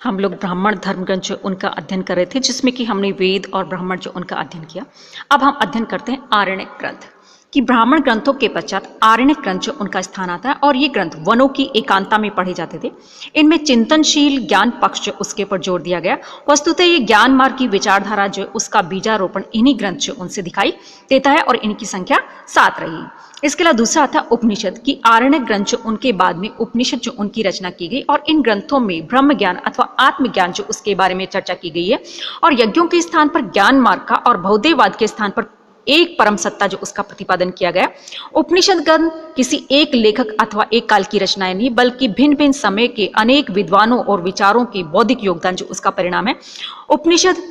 हम लोग ब्राह्मण धर्म ग्रंथ जो उनका अध्ययन कर रहे थे, जिसमें कि हमने वेद और ब्राह्मण जो उनका अध्ययन किया। अब हम अध्ययन करते हैं आरण्यक ग्रंथ कि ब्राह्मण ग्रंथों के पश्चात आरण्यक ग्रंथ जो उनका स्थान आता है, और ये ग्रंथ वनों की एकांता में पढ़े जाते थे। इनमें चिंतनशील ज्ञान पक्ष जो उसके ऊपर जोर दिया गया। वस्तुतः ये ज्ञान मार्ग की विचारधारा जो उसका बीजारोपण इन्हीं ग्रंथ जो उनसे दिखाई देता है, और इनकी संख्या 7 रही। इसके अलावा दूसरा आता है उपनिषद की आरण्यक ग्रंथ जो उनके बाद में उपनिषद जो उनकी रचना की गई, और इन ग्रंथों में ब्रह्म ज्ञान अथवा आत्मज्ञान जो उसके बारे में चर्चा की गई है, और यज्ञों के स्थान पर ज्ञान मार्ग का और भौतिकवाद के स्थान पर एक परम सत्ता जो उसका प्रतिपादन किया गया। उपनिषद ग्रंथ किसी एक लेखक अथवा एक काल की रचनाएं नहीं, बल्कि भिन्न भिन्न समय के अनेक विद्वानों और विचारों के बौद्धिक योगदान जो उसका परिणाम है। उपनिषद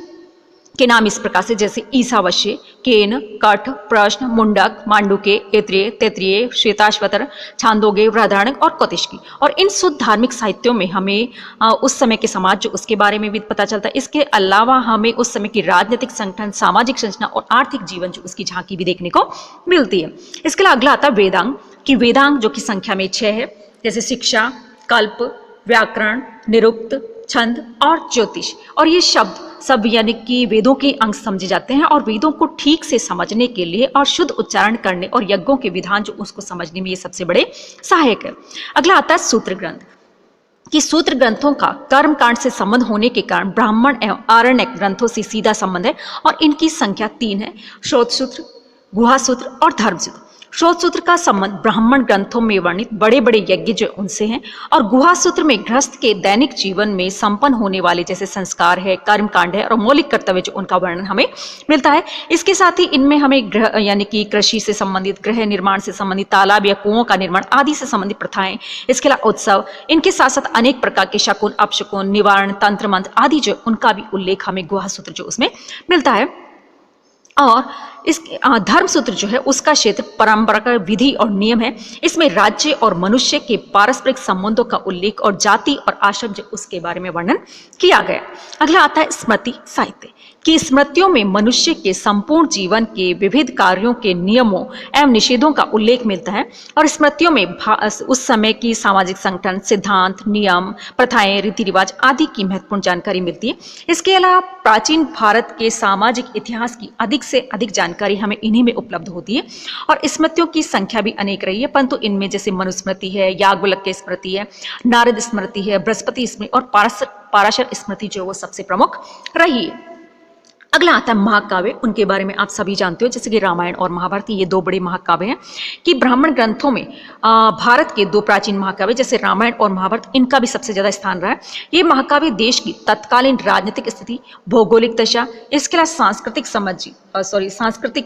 के नाम इस प्रकार से जैसे ईशावास्य, केन, कठ, प्रश्न, मुंडक, मांडुक्य, ऐत्रेय, तैत्तिरीय, श्वेताश्वतर, छांदोग्य, बृहदारण्यक और कौतिष्की। और इन शुद्ध धार्मिक साहित्यों में हमें उस समय के समाज जो उसके बारे में भी पता चलता है। इसके अलावा हमें उस समय की राजनीतिक संगठन, सामाजिक संरचना और आर्थिक जीवन जो उसकी झांकी भी देखने को मिलती है। इसके अलावा अगला आता है वेदांग कि वेदांग जो कि संख्या में 6 है, जैसे शिक्षा, कल्प, व्याकरण, निरुक्त, छंद और ज्योतिष। और ये शब्द सब यानी कि वेदों के अंग समझे जाते हैं, और वेदों को ठीक से समझने के लिए और शुद्ध उच्चारण करने और यज्ञों के विधान जो उसको समझने में ये सबसे बड़े सहायक है। अगला आता है सूत्र ग्रंथ कि सूत्र ग्रंथों का कर्म कांड से संबंध होने के कारण ब्राह्मण एवं आरण्यक ग्रंथों से सीधा संबंध है, और इनकी संख्या 3 है, श्रोत सूत्र, गुहा सूत्र और धर्म सूत्र। श्रोत सूत्र का संबंध ब्राह्मण ग्रंथों में वर्णित बड़े बड़े यज्ञ जो उनसे हैं, और गुहा सूत्र में गृहस्थ के दैनिक जीवन में संपन्न होने वाले जैसे संस्कार है, कर्म कांड है और मौलिक कर्तव्य जो उनका वर्णन हमें मिलता है। इसके साथ ही इनमें हमें गृह यानी कि कृषि से संबंधित, गृह निर्माण से संबंधित, तालाब या कुओं का निर्माण आदि से संबंधित प्रथाएं, इसके अलावा उत्सव, इनके साथ साथ अनेक प्रकार के शकुन, अपशकुन, निवारण, तंत्र मंत्र आदि जो उनका भी उल्लेख हमें गुहा सूत्र जो उसमें मिलता है। और इस धर्म सूत्र जो है उसका क्षेत्र परंपरागत विधि और नियम है। इसमें राज्य और मनुष्य के पारस्परिक संबंधों का उल्लेख और जाति और आश्रम जो उसके बारे में वर्णन किया गया। अगला आता है स्मृति साहित्य कि स्मृतियों में मनुष्य के संपूर्ण जीवन के विविध कार्यों के नियमों एवं निषेधों का उल्लेख मिलता है, और स्मृतियों में उस समय की सामाजिक संगठन, सिद्धांत, नियम, प्रथाएं, रीति रिवाज आदि की महत्वपूर्ण जानकारी मिलती है। इसके अलावा प्राचीन भारत के सामाजिक इतिहास की अधिक से अधिक जानकारी हमें इन्हीं में उपलब्ध होती है, और स्मृतियों की संख्या भी अनेक रही है, परंतु इनमें जैसे मनुस्मृति है, याज्ञवल्क्य स्मृति है, नारद स्मृति है, बृहस्पति स्मृति और पाराशर स्मृति जो वो सबसे प्रमुख रही है। अगला आता है महाकाव्य, उनके बारे में आप सभी जानते हो, जैसे कि रामायण और महाभारत, ये 2 बड़े महाकाव्य हैं कि ब्राह्मण ग्रंथों में भारत के 2 प्राचीन महाकाव्य जैसे रामायण और महाभारत, इनका भी सबसे ज्यादा स्थान रहा है। ये महाकाव्य देश की तत्कालीन राजनीतिक स्थिति, भौगोलिक दशा, इसके अलावा सांस्कृतिक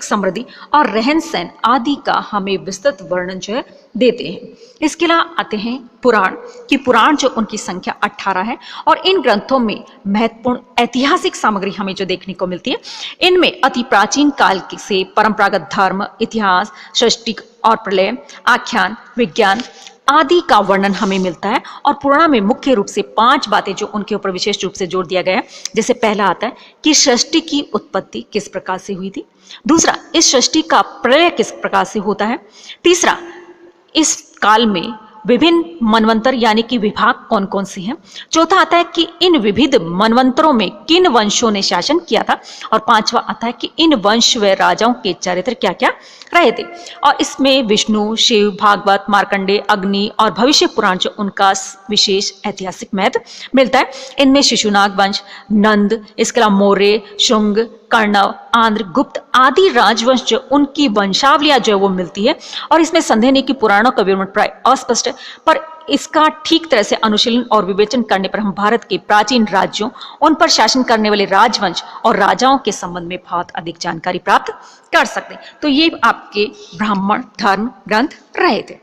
समृद्धि और रहन सहन आदि का हमें विस्तृत वर्णन जो है देते हैं। इसके अलावा आते हैं पुराण कि पुराण जो उनकी संख्या 18 है, और इन ग्रंथों में महत्वपूर्ण ऐतिहासिक सामग्री हमें जो देखने को मिलती है। इनमें अति प्राचीन काल से परंपरागत धर्म, इतिहास, सृष्टि और प्रलय, आख्यान, विज्ञान आदि का वर्णन हमें मिलता है। और पुराण में मुख्य रूप से 5 बातें जो उनके ऊपर विशेष रूप से जोर दिया गया है। जैसे पहला आता है कि सृष्टि की उत्पत्ति किस प्रकार से हुई थी, दूसरा इस सृष्टि का प्रलय किस प्रकार से होता है, तीसरा इस काल में विभिन्न मनवंतर यानी कि विभाग कौन कौन से हैं, चौथा आता है कि इन विविध मनवंतरों में किन वंशों ने शासन किया था, और पांचवा आता है कि इन वंश व राजाओं के चरित्र क्या क्या रहे थे। और इसमें विष्णु, शिव, भागवत, मार्कंडेय, अग्नि और भविष्य पुराण जो उनका विशेष ऐतिहासिक महत्व मिलता है। इनमें शिशुनाग वंश, नंद, इसके अलावा मौर्य, शुंग, कर्णव, आंध्र, गुप्त आदि राजवंश जो उनकी वंशावलियां जो वो मिलती है। और इसमें संदेह नहीं कि पुराणों का विवरण प्राय अस्पष्ट है, पर इसका ठीक तरह से अनुशीलन और विवेचन करने पर हम भारत के प्राचीन राज्यों, उन पर शासन करने वाले राजवंश और राजाओं के संबंध में बहुत अधिक जानकारी प्राप्त कर सकते हैं। तो ये आपके ब्राह्मण धर्म ग्रंथ रहे थे।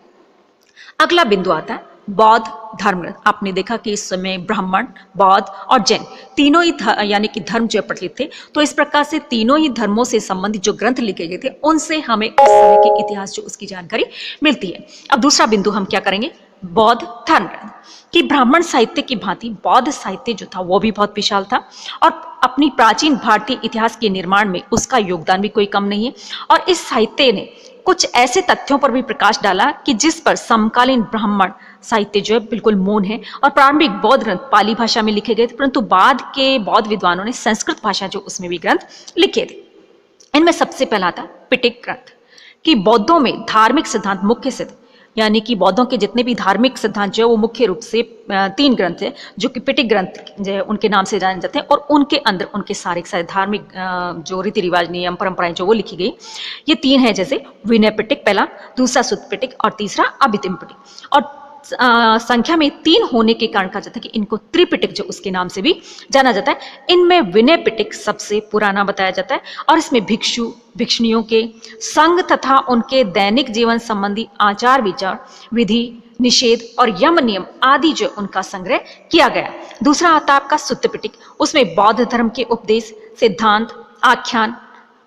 अगला बिंदु आता है बौद्ध धर्म ग्रंथ। आपने देखा कि इस समय ब्राह्मण, बौद्ध और जैन तीनों ही यानी कि धर्म जो प्रचलित थे, तो इस प्रकार से तीनों ही धर्मों से संबंधित जो ग्रंथ लिखे गए थे उनसे हमें उस समय के इतिहास जो उसकी जानकारी मिलती है। अब दूसरा बिंदु हम क्या करेंगे, बौद्ध धर्म ग्रंथ कि ब्राह्मण साहित्य की भांति बौद्ध साहित्य जो था वो भी बहुत विशाल था, और अपनी प्राचीन भारतीय इतिहास के निर्माण में उसका योगदान भी कोई कम नहीं है। और इस साहित्य ने कुछ ऐसे तथ्यों पर भी प्रकाश डाला कि जिस पर समकालीन ब्राह्मण साहित्य जो है बिल्कुल मौन है और प्रारंभिक बौद्ध ग्रंथ पाली भाषा में लिखे गए थे, परंतु बाद के बौद्ध विद्वानों ने संस्कृत भाषा जो उसमें भी ग्रंथ लिखे थे। इनमें सबसे पहला था पिटक ग्रंथ कि बौद्धों में धार्मिक सिद्धांत मुख्य सिद्ध, यानी कि बौद्धों के जितने भी धार्मिक सिद्धांत जो है वो मुख्य रूप से 3 ग्रंथ है जो कि पिटक ग्रंथ जो है उनके नाम से जाने जाते हैं और उनके अंदर उनके सारे धार्मिक जो रीति रिवाज नियम परंपराएं जो वो लिखी गई ये 3 है, जैसे विनय पिटक पहला, दूसरा सुत्त पिटक और तीसरा अभिधम्म पिटक। और संख्या में 3 होने के कारण कहा जाता है कि इनको त्रिपिटक जो उसके नाम से भी जाना जाता है। इनमें विनय पिटक सबसे पुराना बताया जाता है और इसमें भिक्षु भिक्षुणियों के संग तथा उनके दैनिक जीवन संबंधी आचार विचार, विधि निषेध और यम नियम आदि जो उनका संग्रह किया गया। दूसरा आता है आपका सुत्त पिटक, उसमें बौद्ध धर्म के उपदेश, सिद्धांत, आख्यान,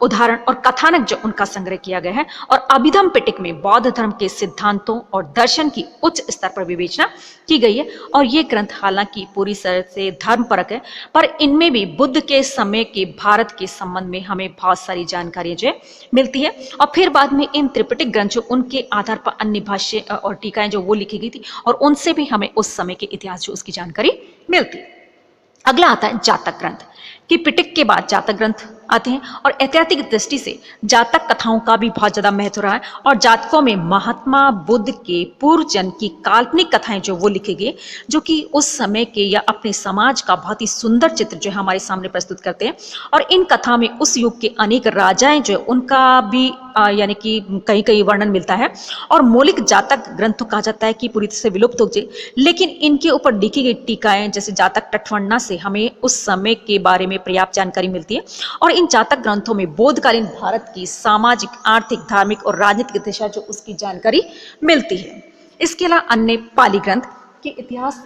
उदाहरण और कथानक जो उनका संग्रह किया गया है। और अभिधम्म पिटक में बौद्ध धर्म के सिद्धांतों और दर्शन की उच्च स्तर पर विवेचना की गई है। और ये ग्रंथ हालांकि पूरी तरह से धर्मपरक है, पर इनमें भी बुद्ध के समय के भारत के संबंध में हमें बहुत सारी जानकारी जो है मिलती है। और फिर बाद में इन त्रिपिटक ग्रंथ जो उनके आधार पर अन्य भाष्य और टीकाएं जो वो लिखी गई थी और उनसे भी हमें उस समय के इतिहास जो उसकी जानकारी मिलती है। अगला आता है जातक ग्रंथ कि पिटक के बाद जातक ग्रंथ आते हैं और ऐतिहासिक दृष्टि से जातक कथाओं का भी बहुत ज्यादा महत्व रहा है। और जातकों में महात्मा बुद्ध के पूर्व जन्म की काल्पनिक कथाएं जो वो लिखे गए, जो कि उस समय के या अपने समाज का बहुत ही सुंदर चित्र जो है हमारे सामने प्रस्तुत करते हैं। और इन कथा में उस युग के अनेक राजाएं जो उनका भी यानी कि कहीं कहीं वर्णन मिलता है। और मौलिक जातक ग्रंथ कहा जाता है कि पूरी तरह से विलुप्त हो गए, लेकिन इनके ऊपर लिखी गई टीकाएं जैसे जातक टठवन्ना से हमें उस समय के बारे में पर्याप्त जानकारी मिलती है। और इन जातक ग्रंथों में बौद्धकालीन भारत की सामाजिक, आर्थिक, धार्मिक और राजनीतिक दिशा जो उसकी जानकारी मिलती है। इसके अलावा अन्य पाली ग्रंथ के इतिहास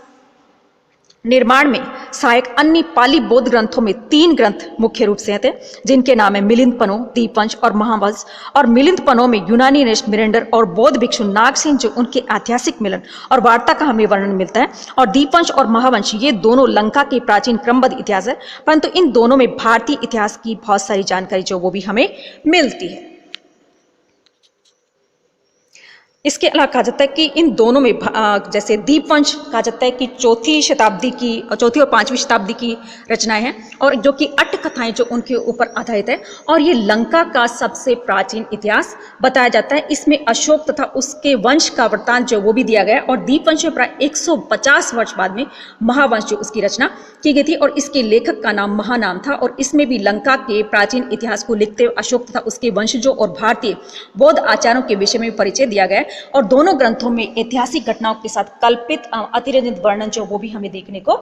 निर्माण में सहायक अन्य पाली बौद्ध ग्रंथों में 3 ग्रंथ मुख्य रूप से थे, जिनके नाम है मिलिंदपनो, दीपवंश और महावंश। और मिलिंदपनो में यूनानी नरेश मिरेंडर और बौद्ध भिक्षु नागसेन जो उनके ऐतिहासिक मिलन और वार्ता का हमें वर्णन मिलता है। और दीपवंश और महावंश ये दोनों लंका के प्राचीन क्रमबद्ध इतिहास है, परंतु इन दोनों में भारतीय इतिहास की बहुत सारी जानकारी जो वो भी हमें मिलती है। इसके अलावा कहा जाता है कि इन दोनों में जैसे दीपवंश कहा जाता है कि 4वीं शताब्दी की, 4वीं और 5वीं शताब्दी की रचनाएं हैं और जो कि अट्ट कथाएं जो उनके ऊपर आधारित है। और ये लंका का सबसे प्राचीन इतिहास बताया जाता है। इसमें अशोक तथा उसके वंश का वृत्तांत जो वो भी दिया गया है। और दीपवंश में प्राय 150 वर्ष बाद में महावंश जो उसकी रचना की गई थी और इसके लेखक का नाम महानाम था। और इसमें भी लंका के प्राचीन इतिहास को लिखते हुए अशोक तथा उसके वंशजों और भारतीय बौद्ध आचारों के विषय में परिचय दिया गया है। और दोनों ग्रंथों में ऐतिहासिक घटनाओं के साथ कल्पित अतिरंजित वर्णन जो वो भी हमें देखने को।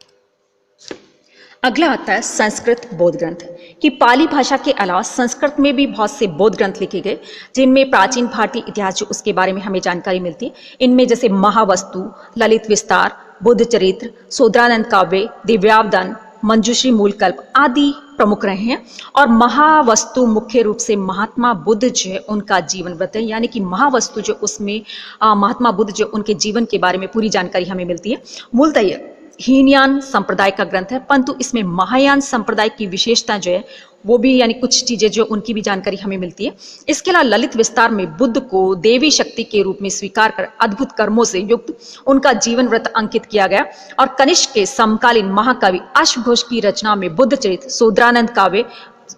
अगला आता है संस्कृत बौद्ध ग्रंथ कि पाली भाषा के अलावा संस्कृत में भी बहुत से बौद्ध ग्रंथ लिखे गए, जिनमें प्राचीन भारतीय इतिहास जो उसके बारे में हमें जानकारी मिलती है। इनमें जैसे महावस्तु, ललित विस्तार, बुद्ध चरित्र, शूद्रानंद काव्य, दिव्यावदान, मंजूश्री मूलकल्प आदि प्रमुख रहे हैं। और महावस्तु मुख्य रूप से महात्मा बुद्ध जो है उनका जीवन वृत्त है, यानी कि महावस्तु जो उसमें महात्मा बुद्ध जो उनके जीवन के बारे में पूरी जानकारी हमें मिलती है। मूलतः यह हीनयान संप्रदाय का ग्रंथ है, परंतु इसमें महायान संप्रदाय की विशेषता जो है वो भी यानी कुछ चीजें जो उनकी भी जानकारी हमें मिलती है। इसके अलावा ललित विस्तार में बुद्ध को देवी शक्ति के रूप में स्वीकार कर अद्भुत कर्मों से युक्त उनका जीवन व्रत अंकित किया गया। और कनिष्क के समकालीन महाकवि अश्वघोष की रचना में बुद्ध चरित्र, शूद्रानंद काव्य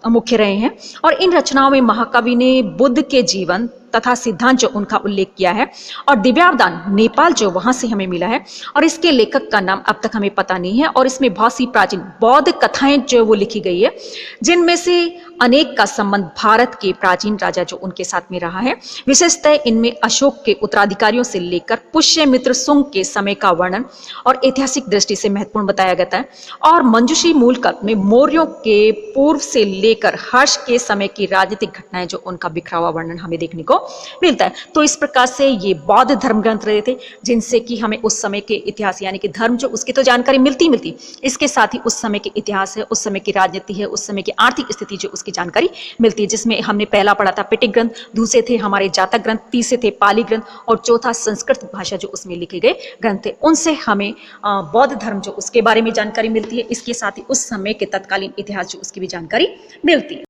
मुख्य रहे हैं। और इन रचनाओं में महाकवि ने बुद्ध के जीवन तथा सिद्धांत जो उनका उल्लेख किया है। और दिव्यावदान नेपाल जो वहां से हमें मिला है और इसके लेखक का नाम अब तक हमें पता नहीं है। और इसमें बहुत सी प्राचीन बौद्ध कथाएं जो वो लिखी गई है, जिनमें से अनेक का संबंध भारत के प्राचीन राजा जो उनके साथ में रहा है। विशेषतः इनमें अशोक के उत्तराधिकारियों से लेकर पुष्यमित्र सुंग के समय का वर्णन और ऐतिहासिक दृष्टि से महत्वपूर्ण बताया गया है। और मंजूश्री मूलकल्प में मौर्यों के पूर्व से लेकर हर्ष के समय की राजनीतिक घटनाएं जो उनका बिखरा हुआ वर्णन हमें देखने को मिलता है। तो इस प्रकार से ये बौद्ध धर्म ग्रंथ रहे थे, जिनसे कि हमें उस समय के इतिहास यानी कि धर्म जो उसकी तो जानकारी मिलती, इसके साथ ही उस समय के इतिहास है, उस समय की राजनीति है, उस समय की आर्थिक स्थिति जो उसकी जानकारी मिलती है। जिसमें हमने पहला पढ़ा था पिटक ग्रंथ, दूसरे थे हमारे जातक ग्रंथ, तीसरे थे पाली ग्रंथ और चौथा संस्कृत भाषा जो उसमें लिखे गए ग्रंथ थे। उनसे हमें बौद्ध धर्म जो उसके बारे में जानकारी मिलती है, इसके साथ ही उस समय के तत्कालीन इतिहास जो उसकी भी जानकारी मिलती है।